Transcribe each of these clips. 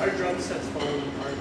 Our drum set's falling apart.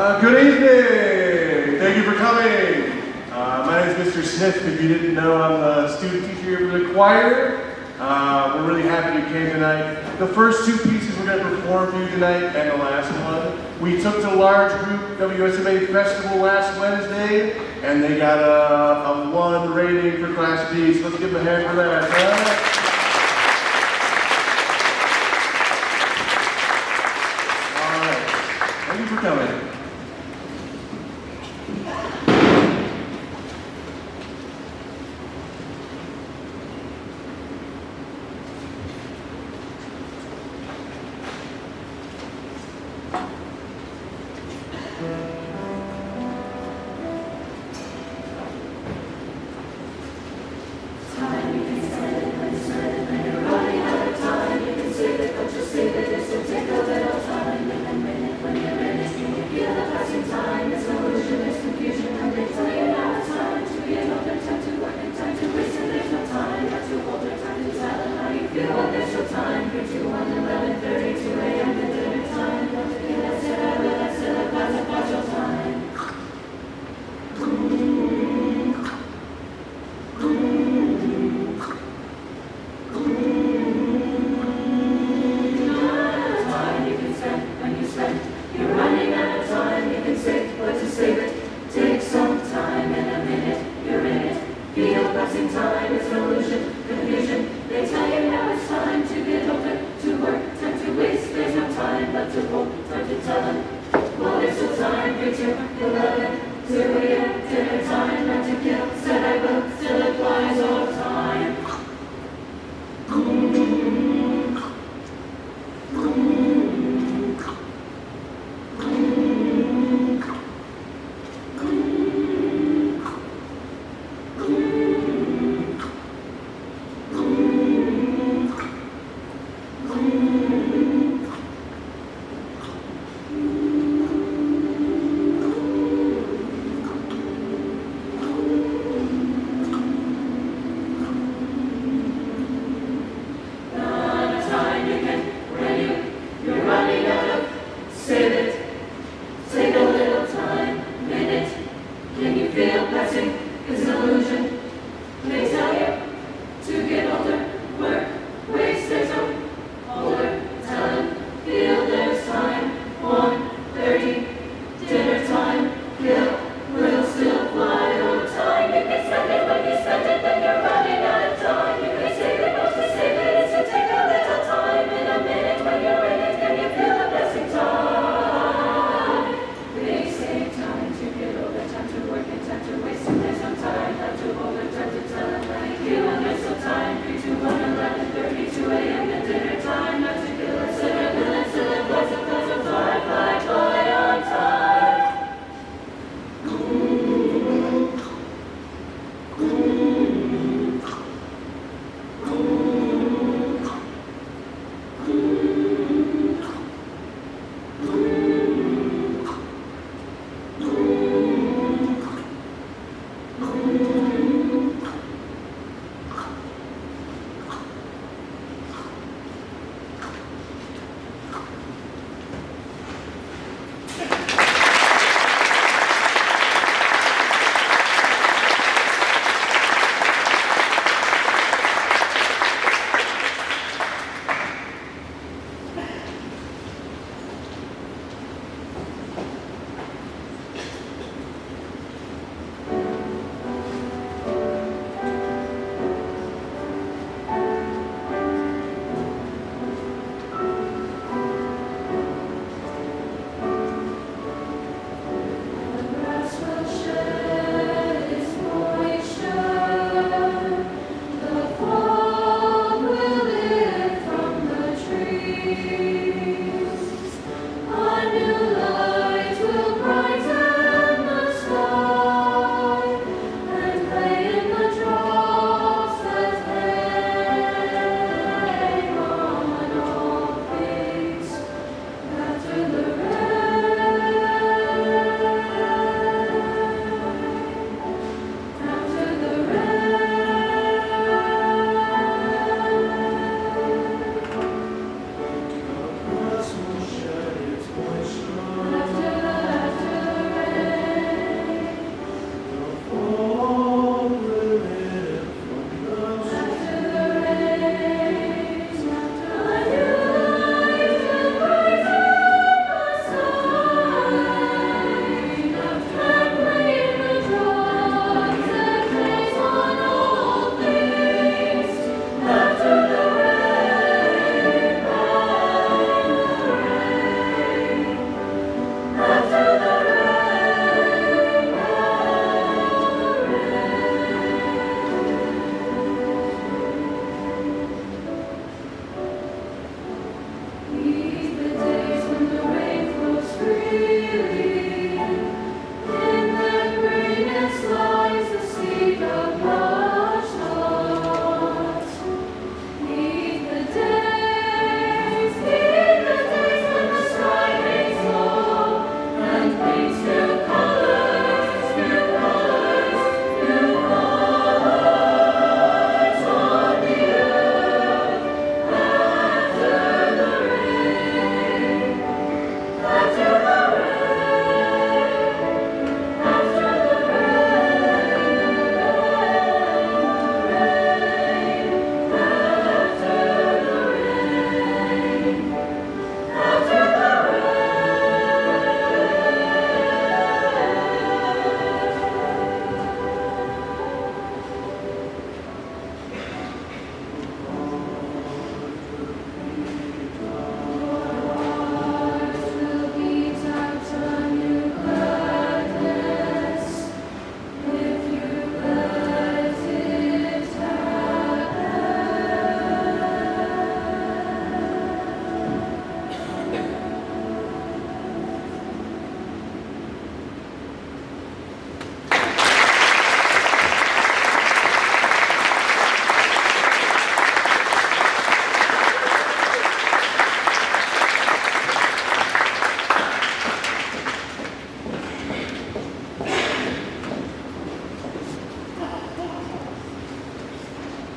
Good evening. Thank you for coming. My name is Mr. Smith. If you didn't know, I'm the student teacher here for the choir. We're really happy you came tonight. The first two pieces we're going to perform for you tonight and the last one, we took to large group WSMA Festival last Wednesday, and they got a 1 rating for Class B. So let's give them a hand for that. All right. Thank you for coming.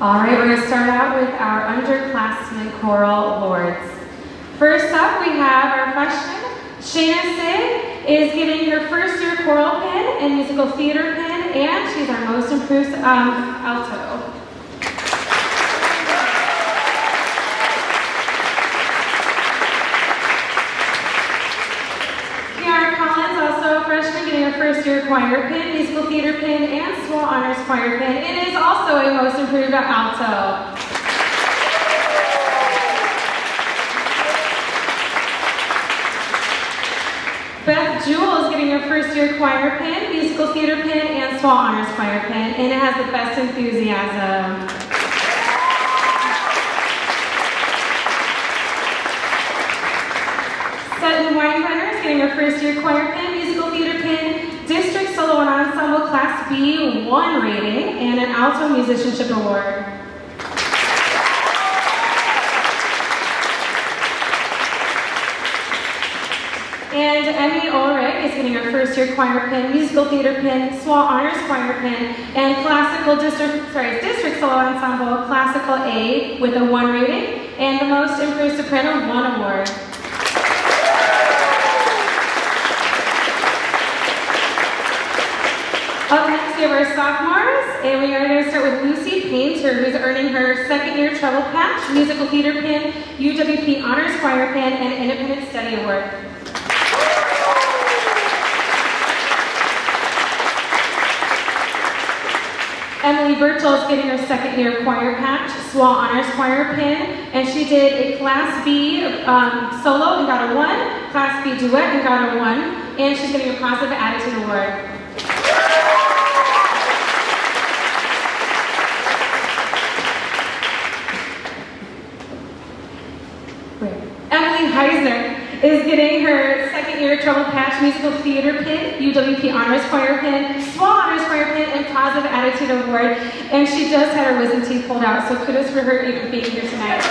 All right, we're going to start out with our underclassmen choral awards. First up, we have our freshman, Shayna Sig, is getting her first year choral pin and musical theater pin, and she's our most improved alto. Kiara Collins, also a freshman, getting her first year choir pin, musical theater pin, and SWAL Honors choir pin, and is also a most improved alto. Beth Jewell is getting her first year choir pin, musical theater pin, and SWAL Honors choir pin, and it has the best enthusiasm. Sutton Weinbrenner is getting her first year choir pin, musical theater pin, district solo and ensemble class B1 rating, and an alto musicianship award. And Emmy Ulrich is getting her first year choir pin, musical theater pin, SWAL Honors choir pin, and district solo ensemble classical A with a 1 rating, and the most improved soprano 1 award. Up next, we have our sophomores, and we are going to start with Lucy Painter, who's earning her second year treble patch, musical theater pin, UWP Honors choir pin, and independent study award. Emily Birchall is getting her second year choir patch, SWAL Honors choir pin, and she did a Class B solo and got a 1, Class B duet and got a 1, and she's getting a positive attitude award. Emily Heisner is getting her second year treble patch, musical theater pin, UWP Honors choir pin, SWAL Honors choir pin, and positive attitude award. And she just had her wisdom teeth pulled out, so kudos for her even being here tonight.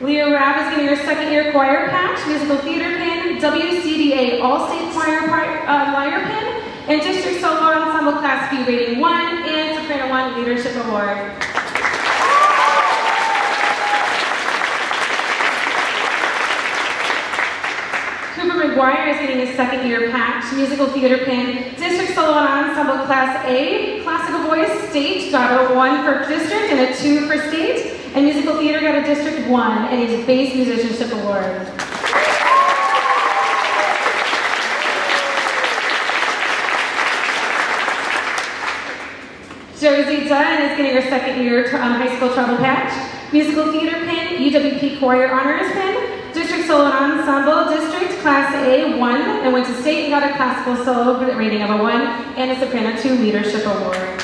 Leah Rabb is getting her second year choir patch, musical theater pin, WCDA All-State Choir lyre pin, and district solo ensemble class B rating 1, and soprano 1 leadership award. Cooper McGuire is getting his second year patch, musical theater pin, district solo and ensemble class A, classical voice state got a 1 for district and a 2 for state, and musical theater got a district 1 and his bass musicianship award. Josie Dunn is getting her second year high school treble patch, musical theater pin, UWP choir honors pin, district solo and ensemble, district class A 1, and went to state and got a classical solo rating of a 1, and a soprano 2 leadership award.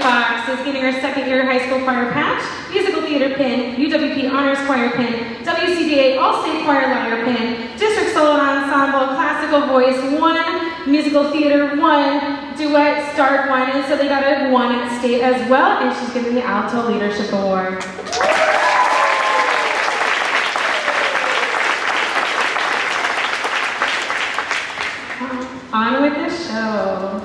Fox is getting her second year high school choir patch, musical theater pin, UWP Honors choir pin, WCDA All-State Choir lyre pin, district solo and ensemble, classical voice 1, musical theater 1, duet start 1, and so they got a 1 at state as well, and she's getting the Alto Leadership Award. On with the show.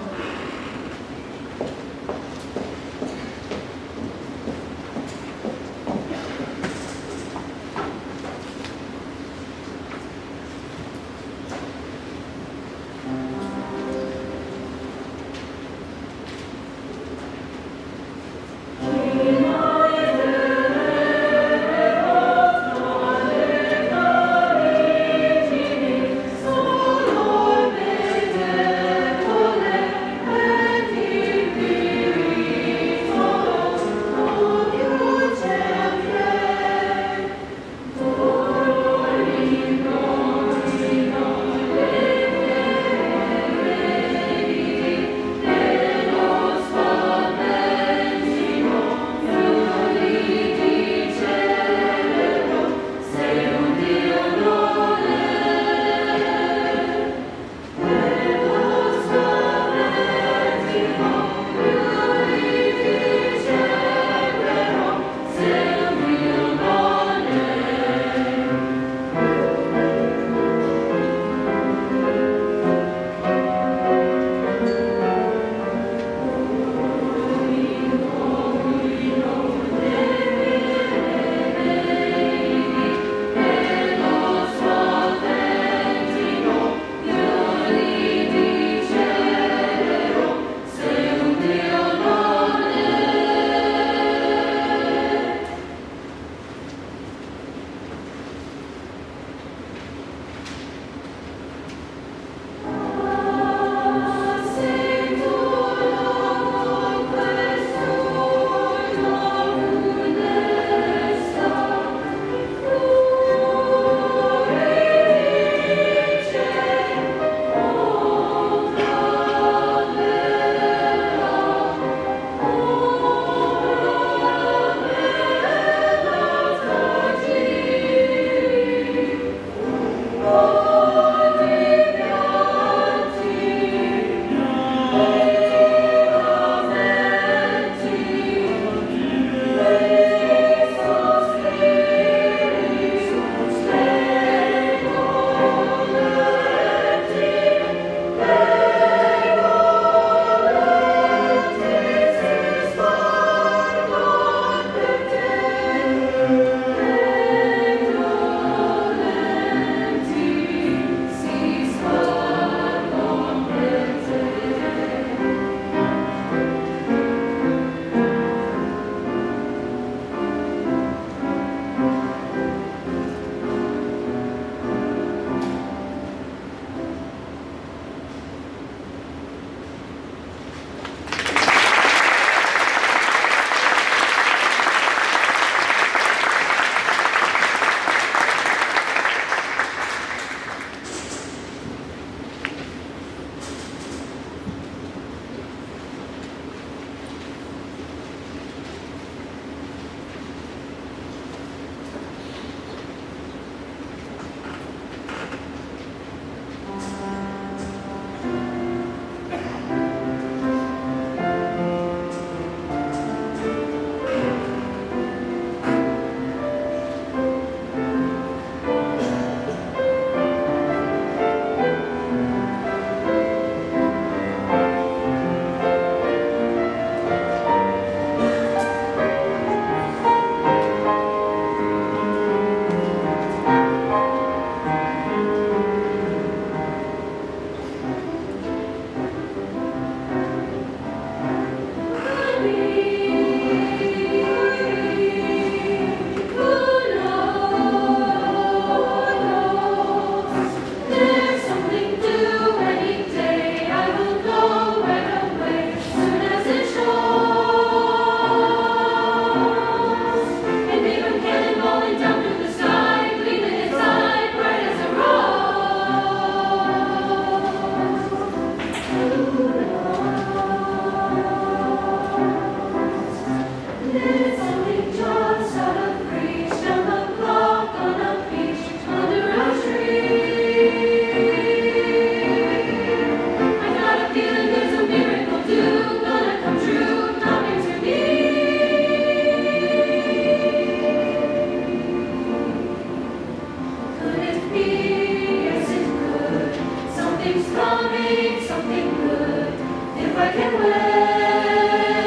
Something's coming, something good, if I can wait.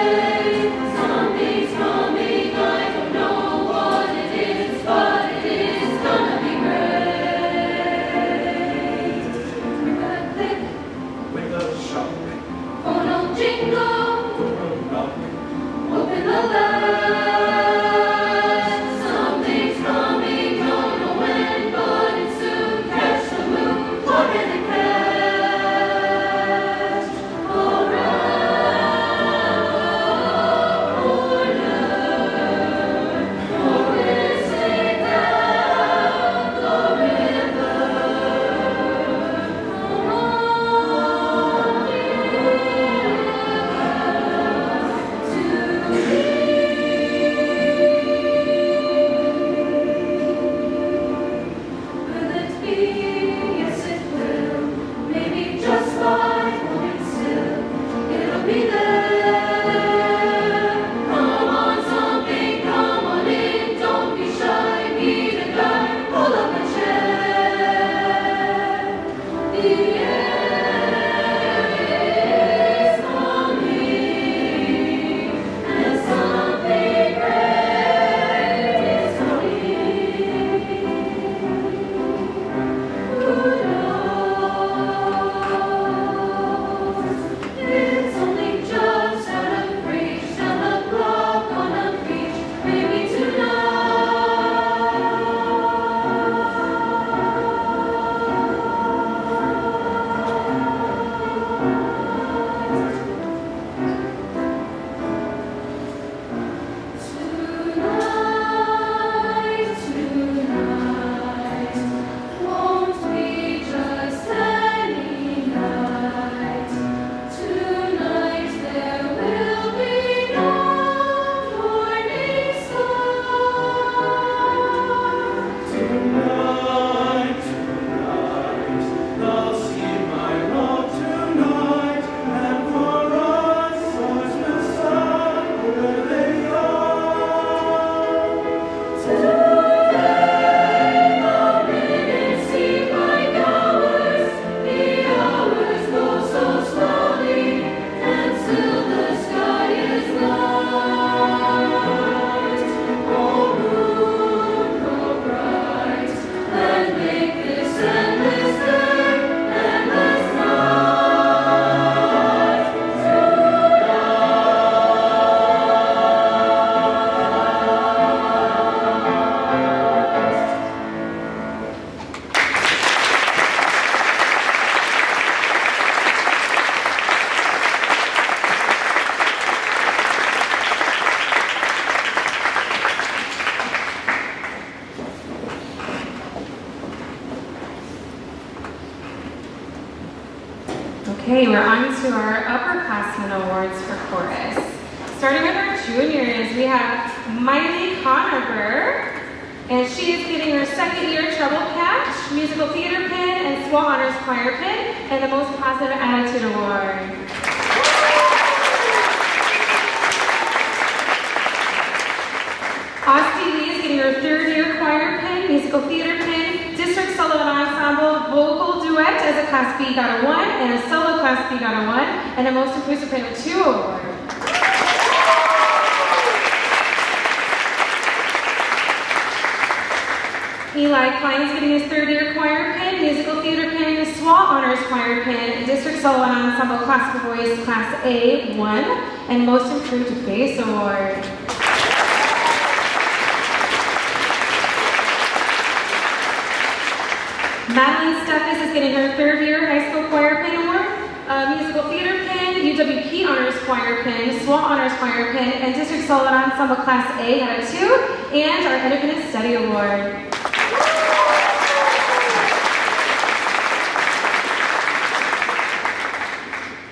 Something's coming, I don't know what it is, but it is gonna be great. With a click, With a shock, phone will jingle, door will knock, open the latch. Something's coming, don't know when, but it's soon. Catch the moon, what can it catch? Around corner, or whistling down the river. Come on, to me. Will it be? Yes, it will. Maybe just by holding still, it'll be there. Come on, something, come on in. Don't be shy, meet a guy, pull up a chair. The air is coming, and something great is coming. Who knows? It's only just out of reach, down the block on a beach, maybe Tonight, won't be just any night. Tonight there will be no morning star. tonight, tonight, they'll see my love tonight, and for us, such a sun, where they are. Today the minutes seem like hours, the hours go so slowly, and still the sky is light. Oh, moon, grow bright, and make this endless day, endless night. Okay, we're on to our upperclassmen awards for chorus. Starting with our juniors, we have Miley Conover, and she is getting her second year treble patch, musical theater pin, and SWAT honors choir pin, and the most positive attitude award. Osti Lee is getting her third year choir pin, musical theater pin, district solo and ensemble vocal duet as a Class B got a 1, and a solo Class B got a 1, and a most improved soprano 2 award. Eli Klein is getting his third year choir pin, musical theater pin, SWAT honors choir pin, district solo and ensemble classical voice Class A 1, and most improved bass award. Madeline Steffes is getting her third year high school choir pin award, musical theater pin, UWP honors choir pin, SWAT honors choir pin, and district solo and ensemble Class A got a 2, and our independent study award.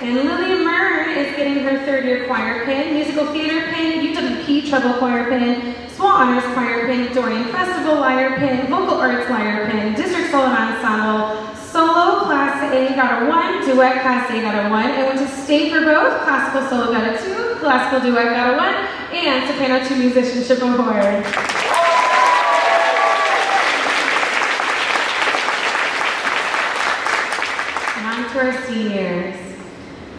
And Lillian Mern is getting her third year choir pin, musical theater pin, UWP treble choir pin, SWAT honors choir pin, Dorian Festival lyre pin, vocal arts lyre pin, district solo and ensemble, solo Class A got a 1, duet Class A got a 1, and went to state for both, classical solo got a 2, classical duet got a 1, and soprano 2 musicianship award. And on to our seniors.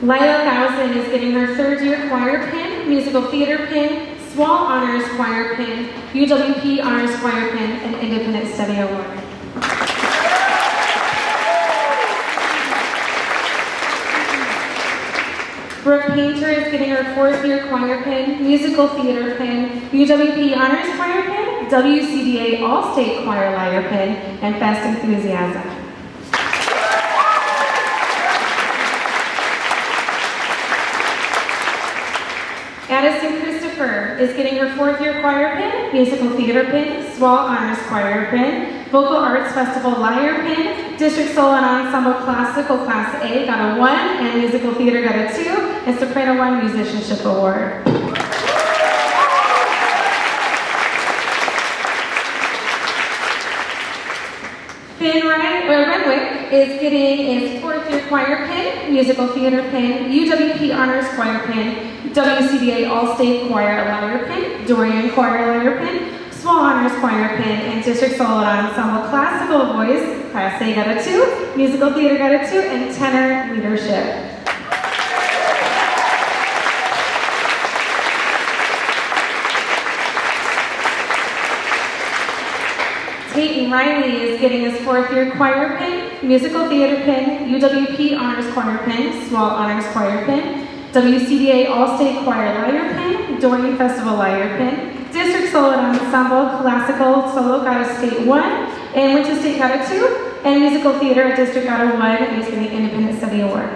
Lila Thousand is getting her third-year choir pin, musical theater pin, SWAL Honors Choir pin, UWP Honors Choir pin, and Independent Study Award. Brooke Painter is getting her fourth-year choir pin, musical theater pin, UWP Honors Choir pin, WCDA All-State Choir Lyre pin, and Fest Enthusiasm. Addison Christopher is getting her fourth-year choir pin, musical theater pin, SWAL Honors Choir pin, Vocal Arts Festival Lyre pin, District Solo and Ensemble Classical Class A got a 1, and Musical Theater got a 2, and Soprano 1 Musicianship Award. Finn Renwick is getting his fourth-year choir pin, musical theater pin, UWP Honors Choir pin, WCDA All-State Choir Lyre pin, Dorian Choir Lyre pin, SWAL Honors Choir pin, and District Solo and Ensemble Classical Voice, Class A got a 2, musical theater got a 2, and tenor leadership. Peyton Riley is getting his fourth-year choir pin, musical theater pin, UWP Honors Choir pin, SWAL Honors Choir pin, WCDA All-State Choir Lyre pin, Dorian Festival Lyre pin, District Solo and Ensemble Classical Solo got a State 1, and Winter State got a 2, and Musical Theater at District got a 1, and he's getting the Independent Study Award.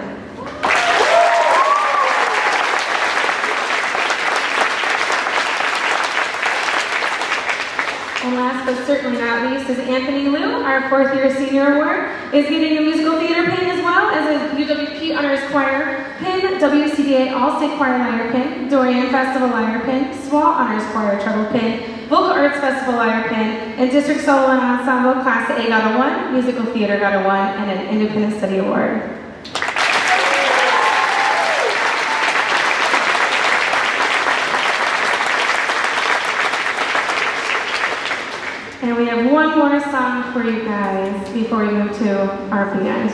And last but certainly not least is Anthony Liu, our fourth-year senior award, is getting a musical theater pin as well as a UWP Honors Choir pin, WCDA All-State Choir Lyre pin, Dorian Festival Lyre pin, SWAL Honors Choir treble pin, Vocal Arts Festival Lyre pin, and District Solo and Ensemble Class A got a 1, Musical Theater got a 1, and an Independent Study Award. And we have one more song for you guys before we move to our band.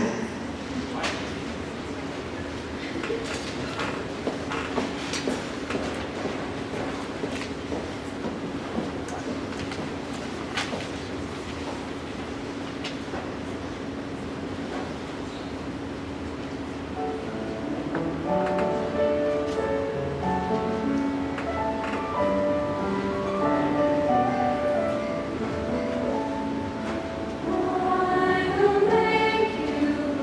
I will make you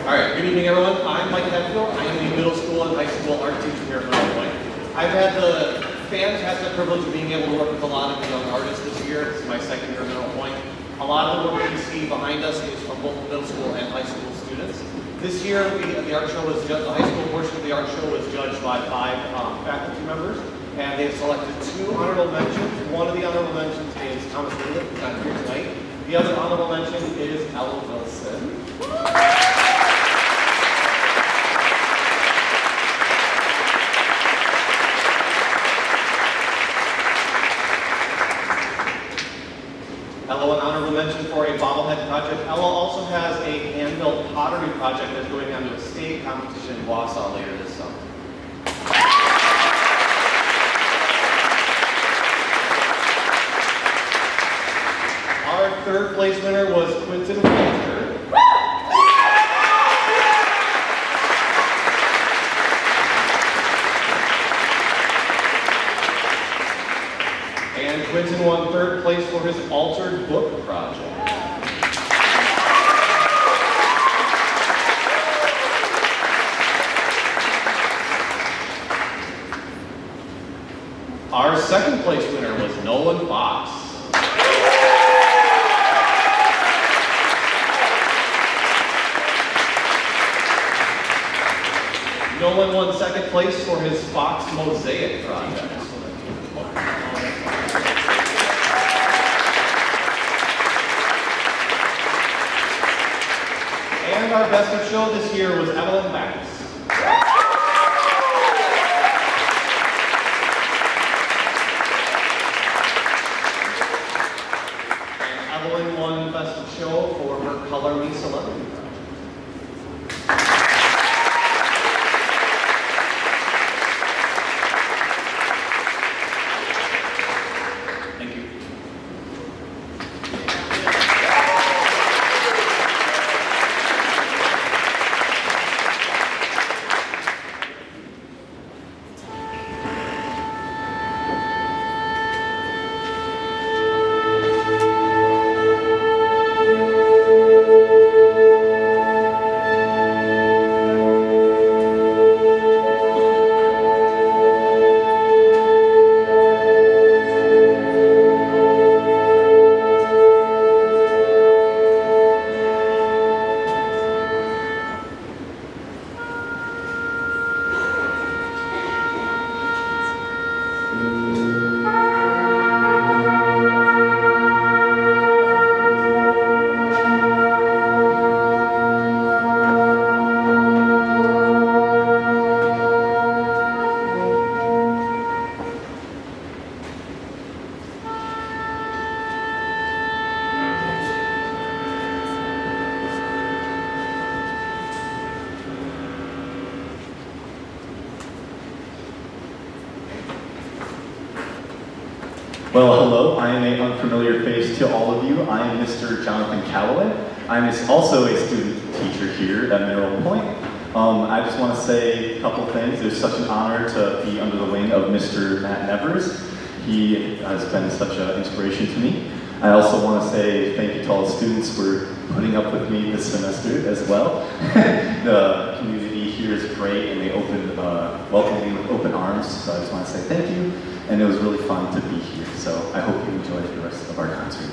All right, good evening, everyone. I'm Mike Hedfield. I am the middle school and high school art teacher here at Middle Point. I've had the fantastic privilege of being able to work with a lot of the young artists this year. This is my second year at Middle Point. A lot of the work that you see behind us is from both middle school and high school students. This year, the art show was the high school portion of the art show was judged by 5 faculty members, and they've selected 2 honorable mentions. One of the honorable mentions is Thomas Lindley, who's not here tonight. The other honorable mention is Ella Wilson. Ella, an honorable mention for a bobblehead project. Ella also has a hand-built pottery project that's going on to a state competition in Wausau later this summer. Our third place winner was Quinton Walter. And Quinton won third place for his altered book project. Our second place winner was Nolan Fox. Nolan won second place for his Fox Mosaic project. And our best of show this year was Evelyn Banks. And Evelyn won best of show for her Color Me Celebrity project. Thank you. Well, hello, I am an unfamiliar face to all of you. I am Mr. Jonathan Calloway. I'm also a student teacher here at Mineral Point. I just want to say a couple things. It's such an honor to be under the wing of Mr. Matt Nevers. He has been such an inspiration to me. I also want to say thank you to all the students for putting up with me this semester as well. The community here is great and they welcome me with open arms, so I just want to say thank you. And it was really fun to be here, so I hope you enjoy the rest of our concert.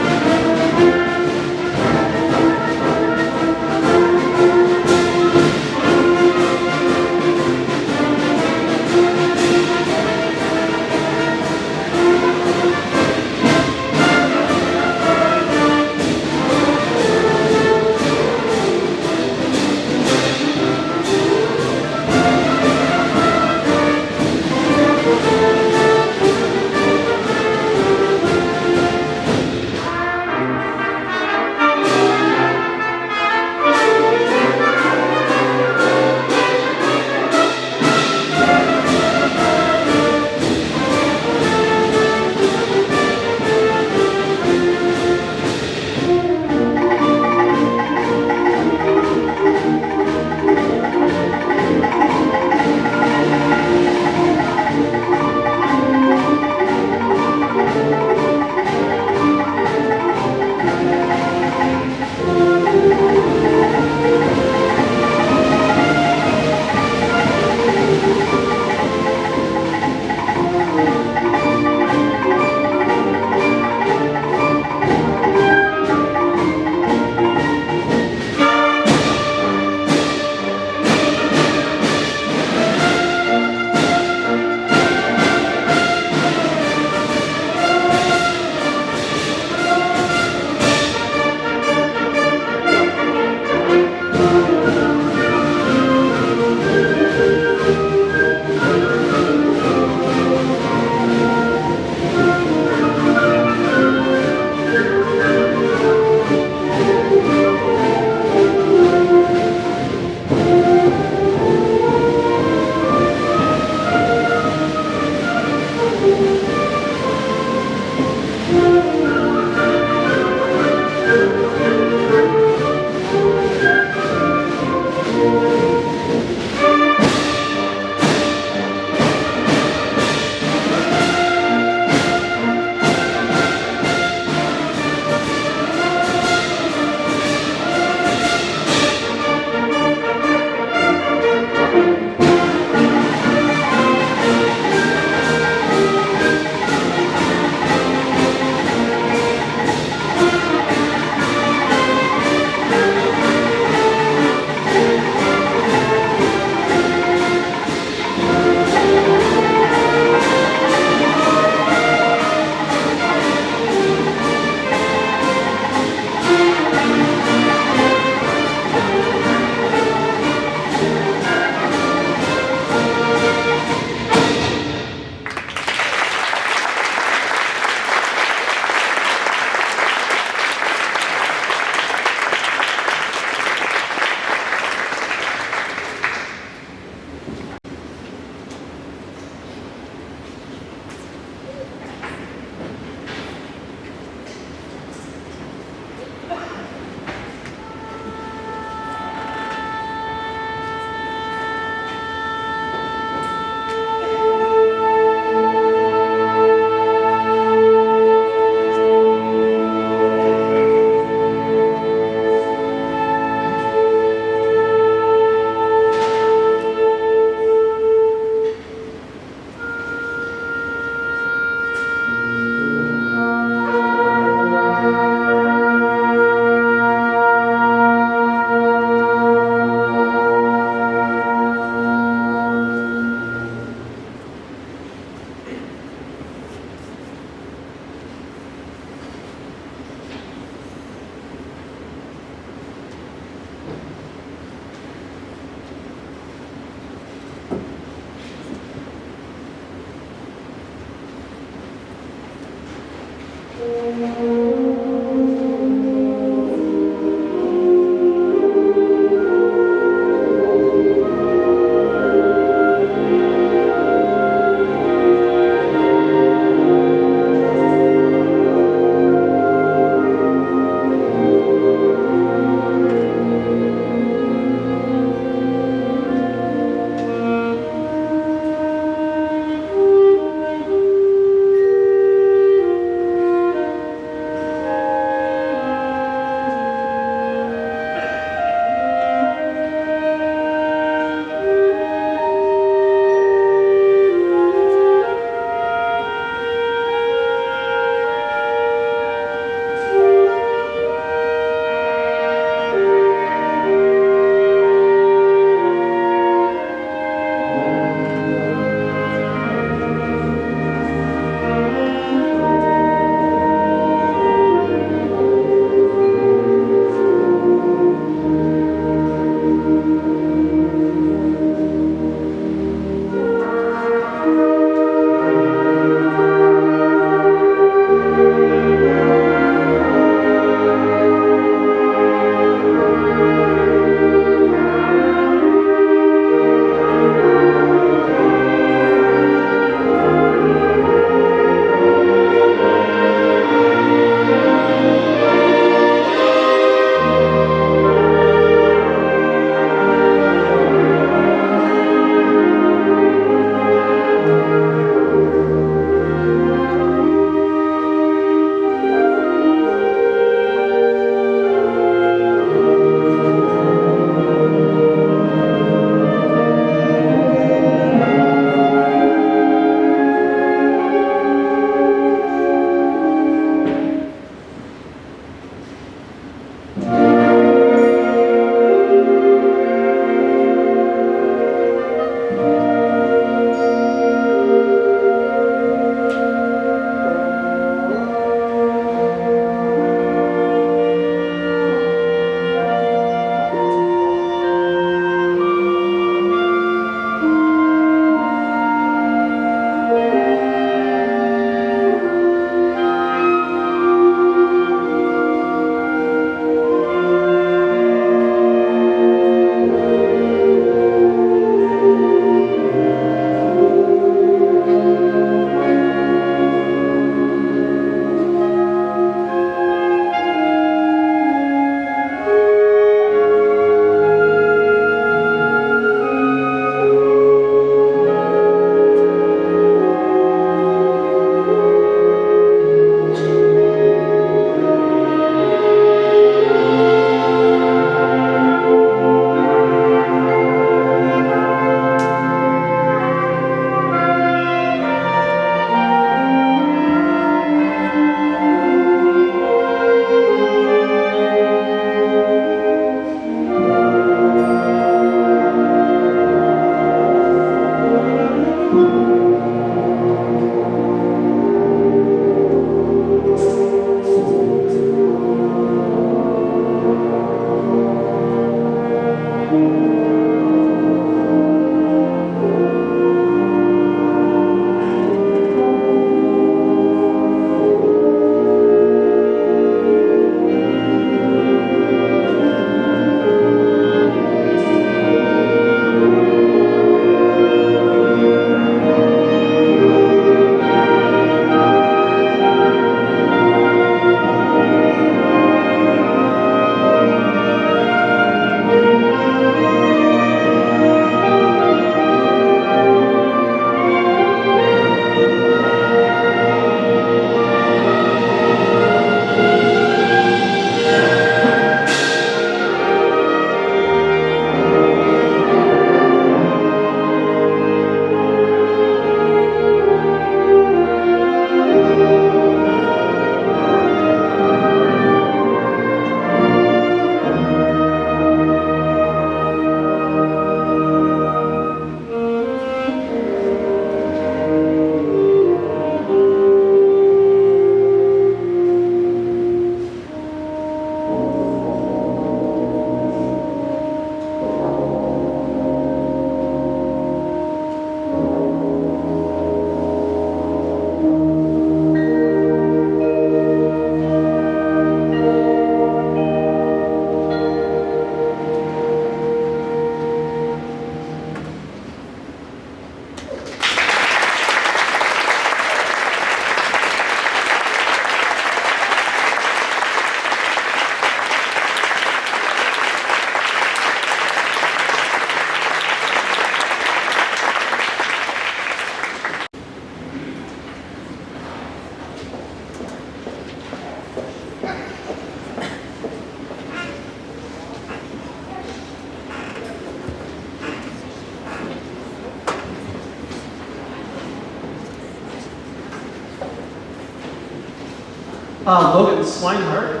Logan Swinehart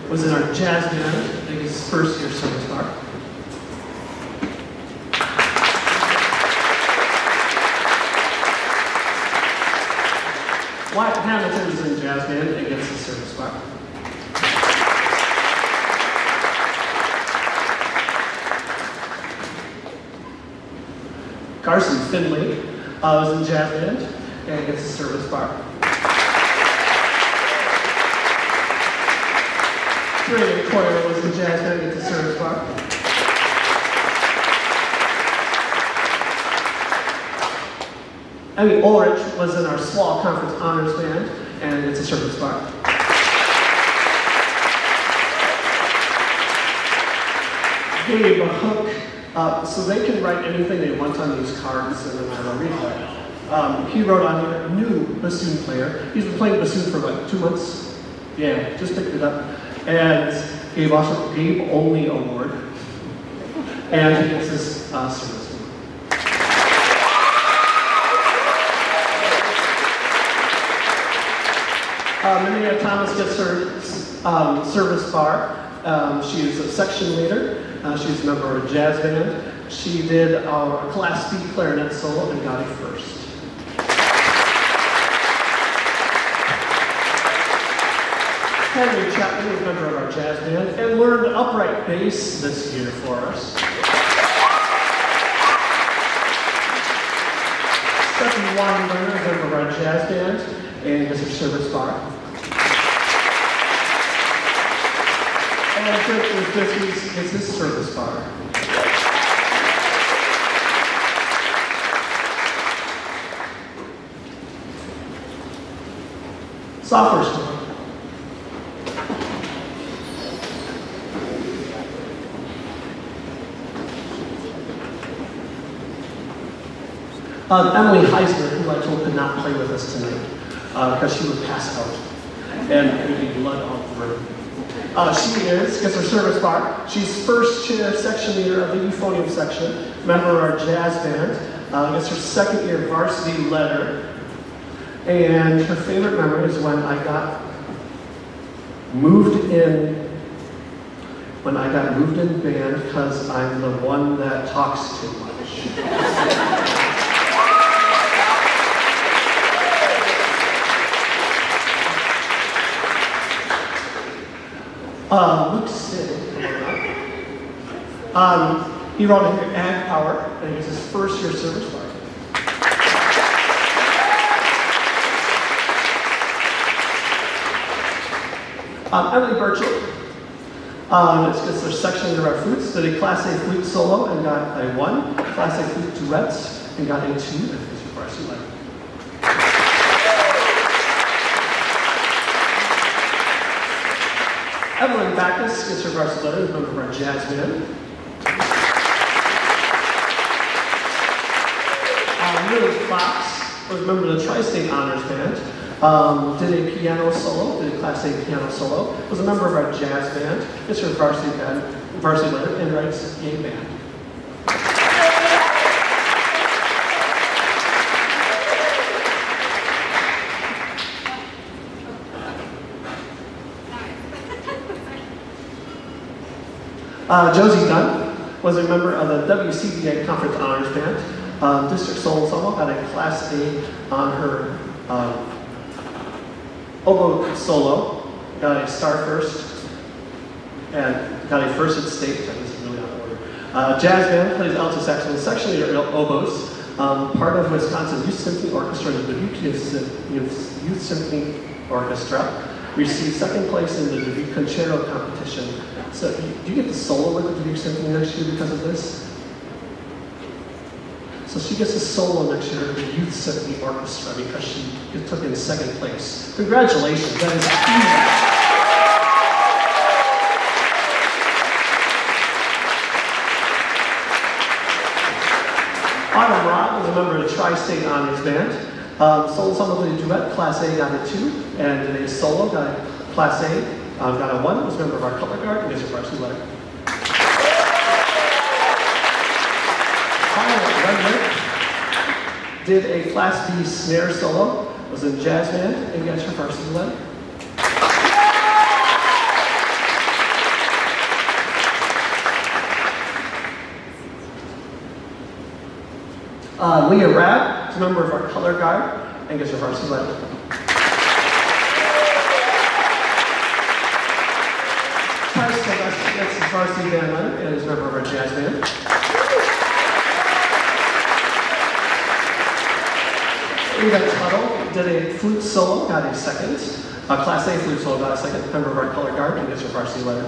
was in our jazz band, I think his first year service bar. Wyatt Hamilton is in jazz band and gets his service bar. Carson Finley was in jazz band and gets his service bar. Trey Coyle was in jazz band and gets his service bar. Emmy Ulrich was in our SWAL Conference Honors Band and gets a service bar. Gabe Hook, so they can write anything they want on these cards and then I'll read that. He wrote on here, new bassoon player. He's been playing bassoon for like 2 months. Yeah, just picked it up. And Gabe Only Award. And he gets his service. Minia Thomas gets her service bar. She is a section leader. She's a member of a jazz band. She did our Class B clarinet solo and got it first. Henry Chapman is a member of our jazz band and learned upright bass this year for us. Stephanie Weinberger is a member of our jazz band and gets her service bar. And Church Biscuits gets his service bar. Software store. Emily Heisner, who I told could not play with us tonight because she would pass out and there would be blood all over her. She gets her service bar. She's first chair section leader of the euphonium section, member of our jazz band, gets her second year varsity letter, and her favorite memory is when I got moved in band because I'm the one that talks too much. Luke Sid, he wrote in here, Ag Power, and he was his first year service bar. Emily Burchett, it's their section leader of our flutes, did a Class A flute solo and got a 1, Class A flute duets and got a 2, and is your varsity letter. Evelyn Backus gets her varsity letter as a member of our jazz band. Lily Fox was a member of the Tri-State Honors Band. Did a piano solo, did a Class A piano solo. Was a member of our jazz band. Gets her varsity letter and writes a band. Josie Dunn was a member of the WCBA Conference Honors Band. District solo got a Class A on her oboe solo, got a star first, and got a first at state. That was really out of order. Jazz band plays alto saxophone, section leader oboes, part of Wisconsin Youth Symphony Orchestra, the Dubuque Youth Symphony Orchestra. Received second place in the Dubuque Concerto competition. So, do you get the solo with the Dubuque Symphony next year because of this? So she gets a solo next year at the Youth Symphony Orchestra because she took in second place. Congratulations, that is huge. Autumn Robb was a member of the Tri-State Honors Band. Solo ensemble duet, Class A got a 2, and a solo got a Class A, got a 1, was a member of our color guard, and gets a varsity letter. Violet Rednick did a Class B snare solo, was in jazz band, and gets her varsity letter. Leah Rabb is a member of our color guard and gets her varsity letter. Tyler Sylvester gets his varsity band letter and is a member of our jazz band. Eva Tuttle did a flute solo, got a second. Class A flute solo, got a second. Member of our color guard and gets her varsity letter.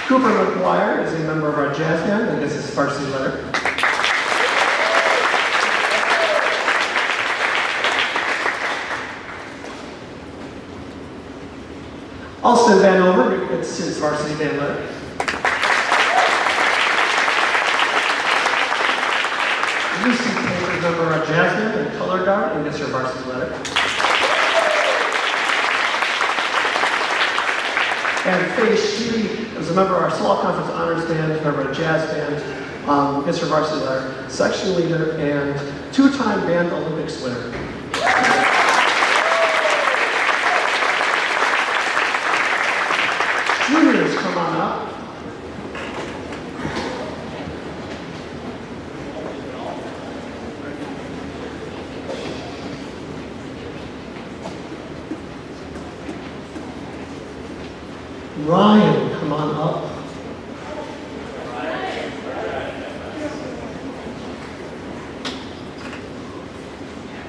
Cooper McGuire is a member of our jazz band and gets his varsity letter. Austin Vanover gets his varsity band letter. Lucy Taylor is a member of our jazz band and color guard and gets her varsity letter. And Faye Sheedy is a member of our Small Conference Honors Band, a member of our jazz band, gets her varsity letter, section leader, and two-time band Olympics winner. Juniors, come on up. Ryan, come on up.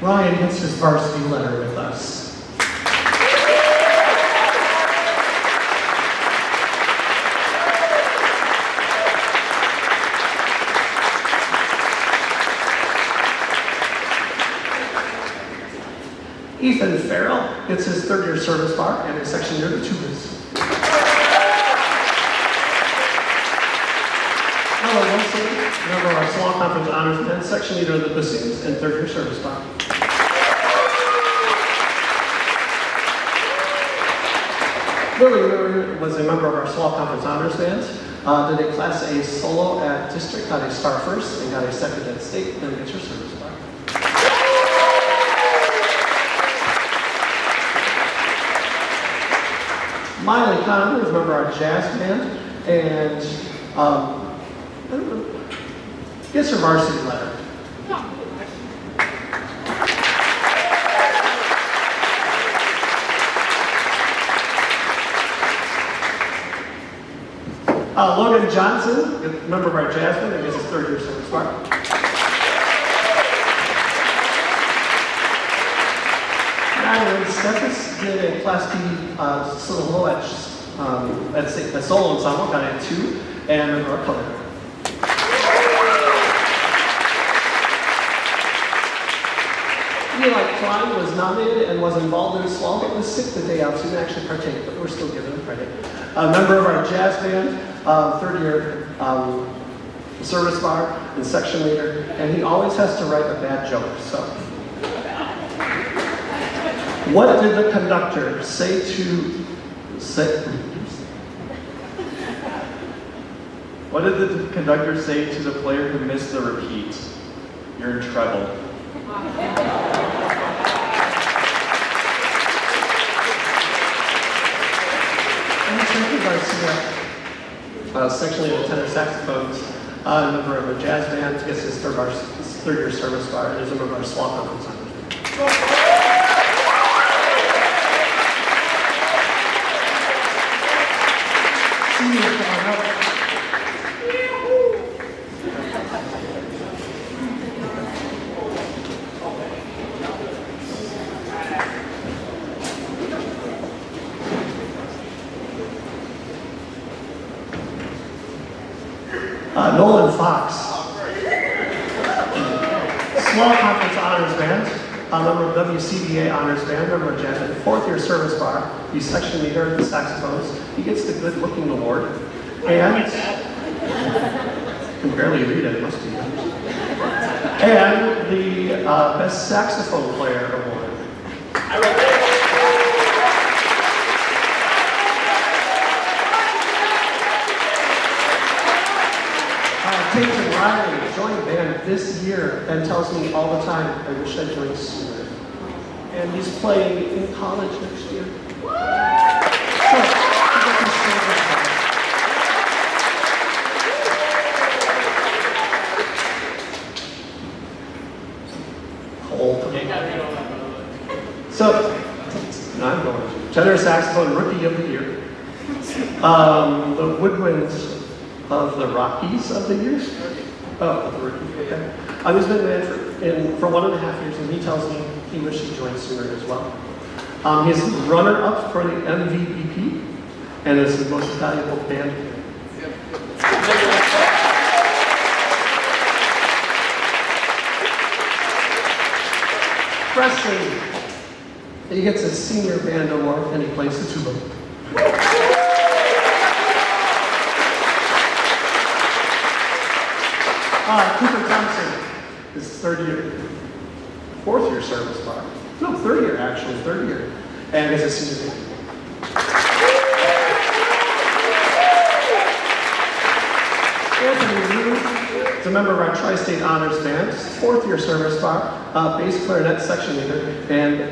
Ryan gets his varsity letter with us. Ethan Farrell gets his third-year service bar and his section leader, the tubas. Ella Wilson, member of our Small Conference Honors Band, section leader of the bassoons and third-year service bar. Lily Miller was a member of our Small Conference Honors Band, did a Class A solo at District, got a star first, and got a second at State, then gets her service bar. Miley Conover is a member of our jazz band and gets her varsity letter. Logan Johnson, a member of our jazz band and gets his third-year service bar. Madeline Steffes did a Class D solo at solo ensemble, got a 2, and member of our color guard. Eli Klein was nominated and was involved in Swallow, but was sick the day out, so he didn't actually partake, but we're still giving him credit. A member of our jazz band, third-year service bar and section leader, and he always has to write a bad joke, so. What did the conductor say to What did the conductor say to the player who missed the repeat? You're in trouble. And Frankie Garcia, section leader of tenor saxophones, a member of a jazz band, gets his third-year service bar, and is a member of our Small Conference Honors Band. Senior, come on up. Nolan Fox, Small Conference Honors Band, a member of WCBA Honors Band, member of jazz band, fourth-year service bar. He's section leader of the saxophones. He gets the Good Looking Award, and can barely read it, must be. And the Best Saxophone Player Award. Peyton Riley joined band this year and tells me all the time, I wish I joined sooner. And he's playing in college next year. So, he gets his favorite part. I'm going to. Tenor saxophone Rookie of the Year. The Woodwinds of the Rockies of the Year. Oh, the Rookie, okay. He's been man for 1.5 years, and he tells me he wishes he joined sooner as well. He's runner-up for the MVP, and is the most valuable band player. Preston, he gets a senior band award, and he plays the tuba. Cooper Thompson is fourth year service bar. No, third year actually, and is a senior band. Anthony Liu is a member of our Tri-State Honors Band, fourth year service bar, bass clarinet section leader, and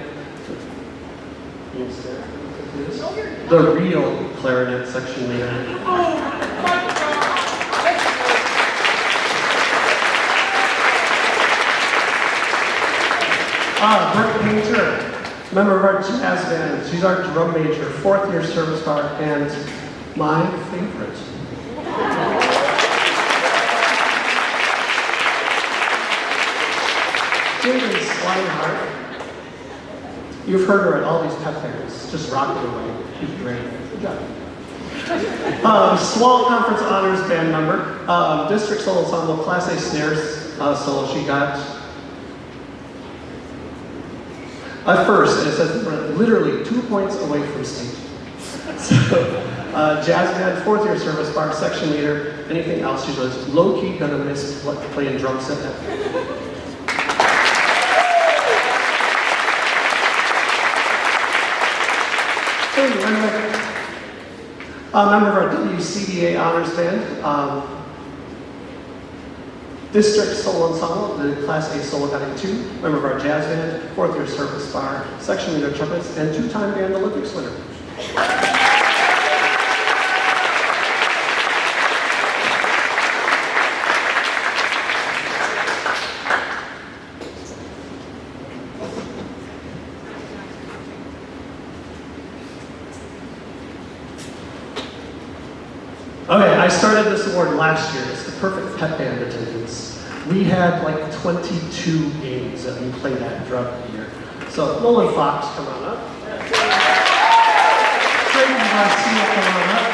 the real clarinet section leader. Brooke Painter, member of our jazz band. She's our drum major, fourth year service bar, and my favorite. Jayden Swinehart. You've heard her at all these pep fairs, just rocking away. She's great. Good job. Swall Conference Honors Band member, District Solo Ensemble, Class A Snares solo. She got at first, and it says we're literally 2 points away from state. So, jazz band, fourth year service bar, section leader, anything else, she's low-key gonna miss playing drum set. Member of our WCDA Honors Band, District Solo Ensemble, the Class A Solo Guiding 2, member of our jazz band, fourth year service bar, section leader trumpets, and two-time Band Olympics winner. Okay, I started this award last year. It's the perfect pep band attendance. We had like 22 games that we played at throughout the year. So Nolan Fox, come on up. Creighton Garcia, come on up.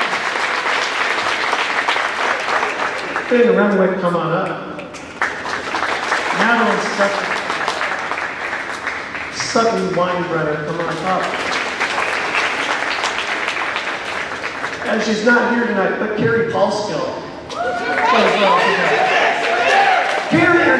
Ben Renwick, come on up. Madeline Sutton Weinbrenner, come on up. And she's not here tonight, but Carrie Paulskill. Carrie, you're here.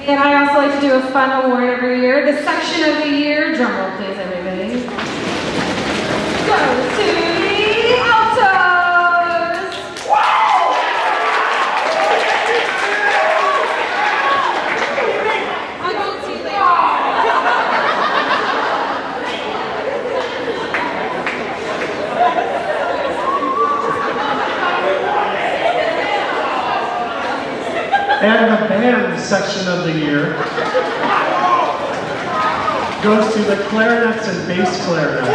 And I also like to do a fun award every year. The section of the year, drum roll please everybody, goes to the altos! I won't see you later. And the band section of the year goes to the clarinets and bass clarinets.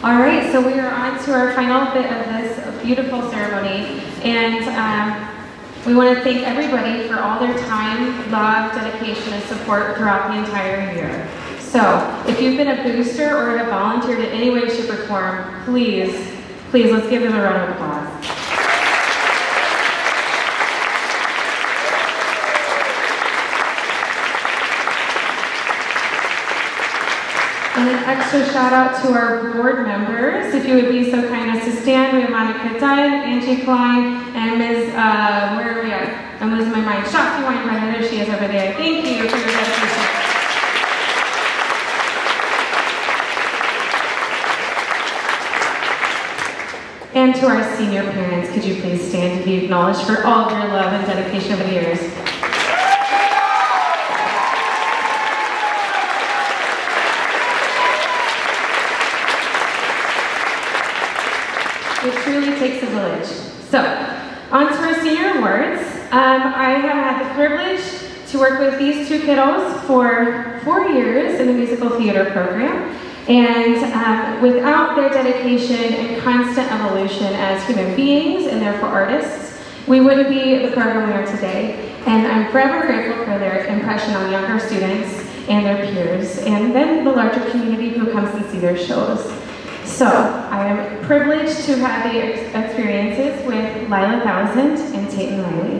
All right, so we are on to our final bit of this beautiful ceremony, and we want to thank everybody for all their time, love, dedication, and support throughout the entire year. So, if you've been a booster or have volunteered in any way, shape, or form, please, let's give them a round of applause. And an extra shout out to our board members. If you would be so kind as to stand, we have Monica Dunn, Angie Klein, and Ms. Where are we at? I'm losing my mind. Shotzi Weinberg, there she is over there. Thank you for your dedication. And to our senior parents, could you please stand to be acknowledged for all of your love and dedication over the years? It truly takes a village. So, on to our senior awards. I have had the privilege to work with these two kiddos for 4 years in the musical theater program. And without their dedication and constant evolution as human beings and therefore artists, we wouldn't be the program we are today. And I'm forever grateful for their impression on younger students and their peers, and then the larger community who comes and see their shows. So, I am privileged to have the experiences with Lila Thousand and Tayton Riley.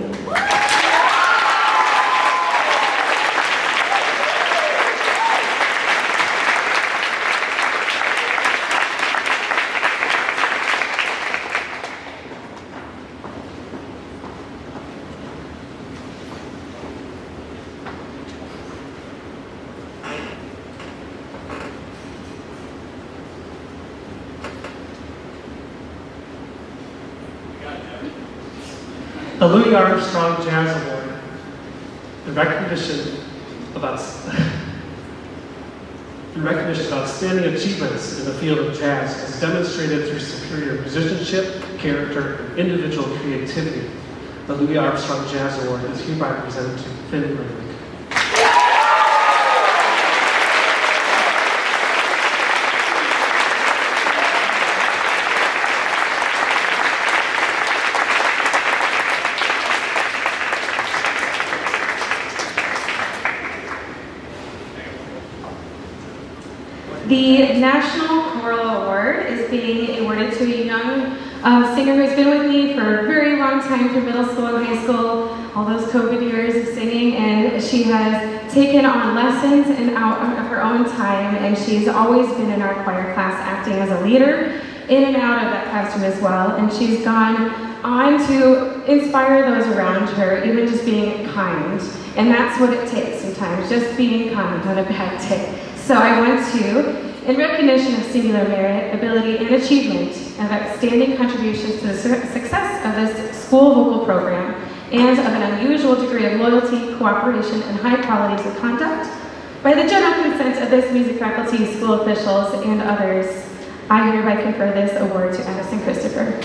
The Louis Armstrong Jazz Award, in recognition of outstanding achievements in the field of jazz, is demonstrated through superior musicianship, character, and individual creativity. The Louis Armstrong Jazz Award is hereby presented to Finn Rayleigh. The National Choral Award is being awarded to a young singer who's been with me for a very long time through middle school and high school, all those COVID years of singing, and she has taken on lessons and out of her own time, and she's always been in our choir class acting as a leader, in and out of that classroom as well, and she's gone on to inspire those around her, even just being kind, and that's what it takes sometimes, just being kind on a bad day. So I want to, in recognition of singular merit, ability, and achievement of outstanding contributions to the success of this school vocal program, and of an unusual degree of loyalty, cooperation, and high qualities of conduct, by the general consent of this music faculty, school officials, and others, I hereby confer this award to Addison Christopher.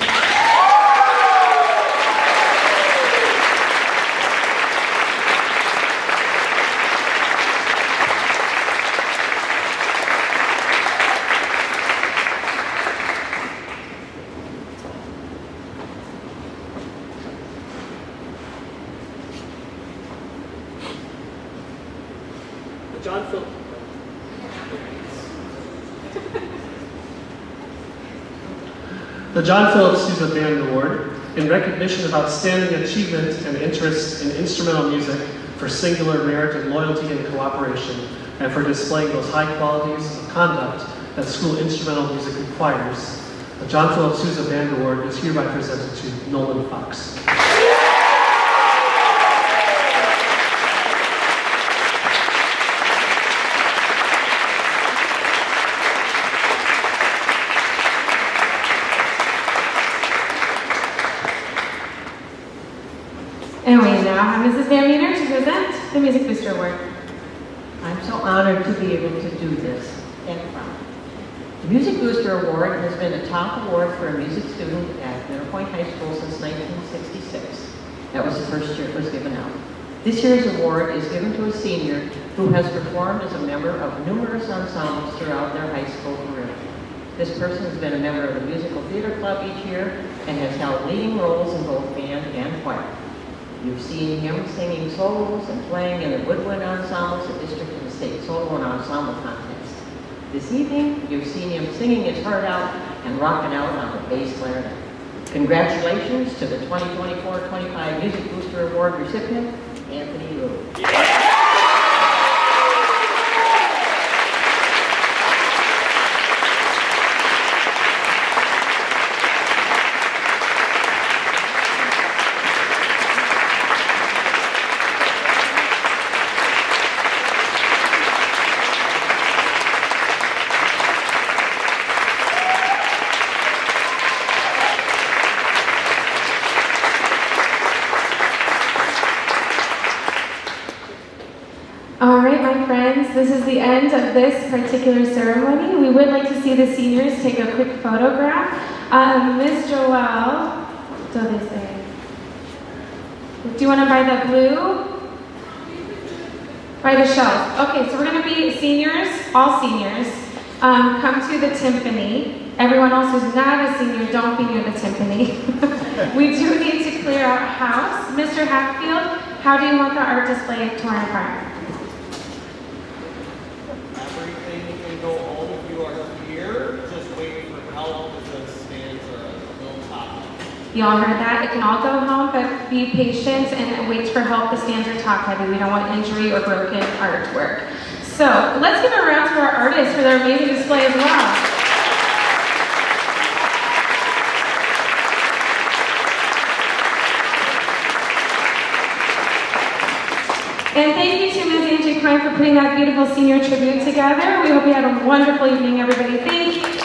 The John Philip Sousa Band Award, in recognition of outstanding achievement and interest in instrumental music for singular merit and loyalty and cooperation, and for displaying those high qualities of conduct that school instrumental music requires. The John Philip Sousa Band Award is hereby presented to Nolan Fox. And we now have Mrs. Van Meter to present the Music Booster Award. I'm so honored to be able to do this and proud. The Music Booster Award has been a top award for a music student at Middle Point High School since 1966. That was the first year it was given out. This year's award is given to a senior who has performed as a member of numerous ensembles throughout their high school career. This person has been a member of the Musical Theater Club each year and has held leading roles in both band and choir. You've seen him singing solos and playing in the woodwind ensembles at district and state solo and ensemble contests. This evening, you've seen him singing his heart out and rocking out on the bass clarinet. Congratulations to the 2024-25 Music Booster Award recipient, Anthony Liu. All right, my friends, this is the end of this particular ceremony. We would like to see the seniors take a quick photograph. Ms. Joelle, what do they say? Do you want to buy the blue? By the shelf. Okay, so we're going to be seniors, all seniors. Come to the timpani. Everyone else who's not a senior, don't be near the timpani. We do need to clear our house. Mr. Hatfield, how do you want the art display torn apart? Everything can go home if you are here. Just wait for help because the stands are a little top. Y'all heard that? It can all go home, but be patient and wait for help. The stands are top heavy. We don't want injury or broken artwork. So let's give a round to our artists for their amazing display as well. And thank you to Ms. Angie Klein for putting that beautiful senior tribute together. We hope you had a wonderful evening, everybody. Thank you.